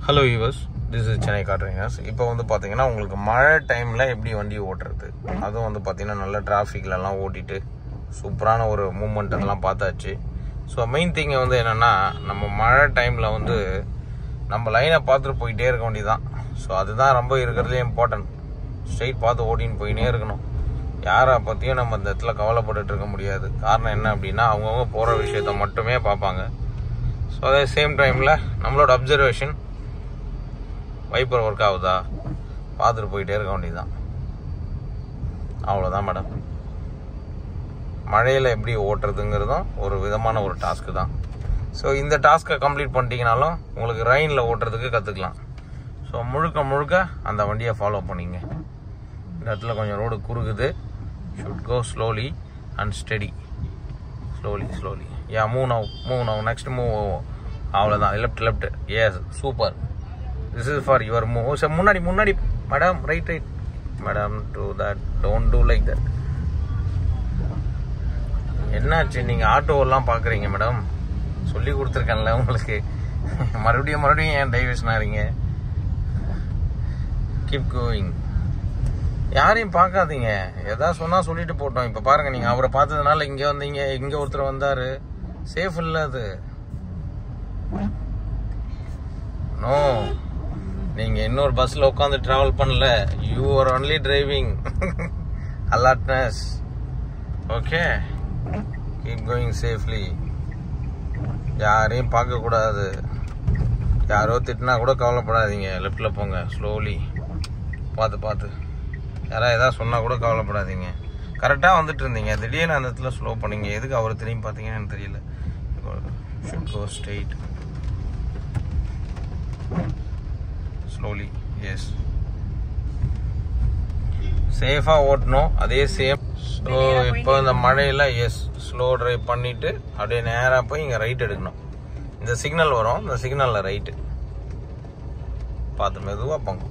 Hello yours, this is Chennai காட்ரிங்கர்ஸ். இப்போ வந்து பார்த்தீங்கன்னா உங்களுக்கு மழை டைமில் எப்படி வண்டி ஓட்டுறது, அதுவும் வந்து பார்த்தீங்கன்னா நல்ல டிராஃபிக்லலாம் ஓட்டிட்டு சூப்பரான ஒரு மூமெண்ட் அதெல்லாம் பார்த்தாச்சு. ஸோ மெயின் திங்கை வந்து என்னென்னா, நம்ம மழை டைமில் வந்து நம்ம லைனை பார்த்துட்டு போயிட்டே இருக்க வேண்டியதுதான். ஸோ அதுதான் ரொம்ப இருக்கிறதுலே இம்பார்ட்டன்ட். ஸ்ட்ரெயிட் பார்த்து ஓட்டின்னு போயினே இருக்கணும். யாரை பற்றியும் நம்ம இந்த இடத்துல கவலைப்பட்டுட்டு இருக்க முடியாது. காரணம் என்ன அப்படின்னா, அவங்கவுங்க போகிற விஷயத்த மட்டுமே பார்ப்பாங்க. ஸோ அதே சேம் டைமில் நம்மளோட அப்சர்வேஷன், வைப்பர் ஒர்க் ஆகுதா பார்த்துட்டு போயிட்டே இருக்க வேண்டியதுதான். அவ்வளோதான் மேடம். மழையில் எப்படி ஓட்டுறதுங்கிறதும் ஒரு விதமான ஒரு டாஸ்க்கு தான். ஸோ இந்த டாஸ்க்கை கம்ப்ளீட் பண்ணிட்டீங்கனாலும் உங்களுக்கு ரெயினில் ஓட்டுறதுக்கு கற்றுக்கலாம். ஸோ முழுக்க முழுக்க அந்த வண்டியை ஃபாலோ பண்ணிங்க. இந்த இடத்துல கொஞ்சம் ரோடு குறுகுது. Should go slowly and steady. Slowly yeah, move now next move. அவ்வளோதான். Left yes, super. This is for your move. Sir முன்னாடி madam, right madam, to that, don't do like that. என்னாச்சு, நீங்கள் ஆட்டோவெல்லாம் பார்க்குறீங்க மேடம்? சொல்லி கொடுத்துருக்கேன்ல உங்களுக்கு. மறுபடியும் ஏன் டைவர்ஷன் ஆகிறீங்க? Keep going. யாரையும் பார்க்காதீங்க. எதாவது சொன்னால் சொல்லிட்டு போட்டோம். இப்போ பாருங்கள், நீங்கள் அவரை பார்த்ததுனால இங்கே வந்தீங்க, இங்கே ஒருத்தர் வந்தார். சேஃப் இல்லை அது. நோ, நீங்கள் இன்னொரு பஸ்ஸில் உட்காந்து ட்ராவல் பண்ணல. You are only driving. Alertness. Okay, keep going safely. யாரையும் பார்க்கக்கூடாது. யாரோ திட்டினா கூட கவலைப்படாதீங்க. லெஃப்டில் போங்க. ஸ்லோலி பார்த்து. யாராவது எதாவது சொன்னால் கூட கவலைப்படாதீங்க. கரெக்டாக வந்துட்டு இருந்தீங்க, திடீர்னு அந்த இடத்துல ஸ்லோ பண்ணிங்க. எதுக்கு அவர் திரும்பி பார்த்தீங்கன்னு எனக்கு தெரியல. Should go straight. Slowly, yes. சேஃபாக ஓட்டணும். அதே சேம். ஸோ இப்போ இந்த மழையில் எஸ், ஸ்லோ ட்ரைவ் பண்ணிவிட்டு அப்படியே நேராக போய் இங்கே ரைட் எடுக்கணும். இந்த சிக்னல் வரும், இந்த சிக்னலில் ரைட்டு பார்த்து மெதுவாக போங்க.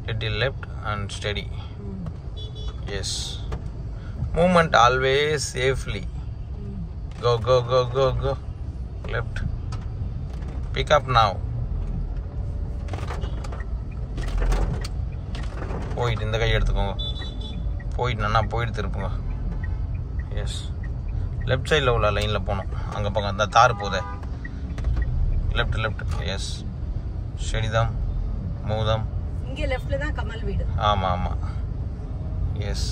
Little left and steady. Yes. Movement always safely. Go. Left. Pick up now. போயிட்டு இந்த கை எடுத்துக்கோங்க. போயிட்டு திருப்புங்க. எஸ். லெஃப்ட் சைடில் உள்ள லைனில் போகணும். அங்கே போங்க. அந்த தார் போதே. லெஃப்ட். எஸ். ஸ்டெடி தம், மூவ் தம். இங்க லெஃப்ட்ல தான் கமல் வீடு. ஆமா. எஸ்.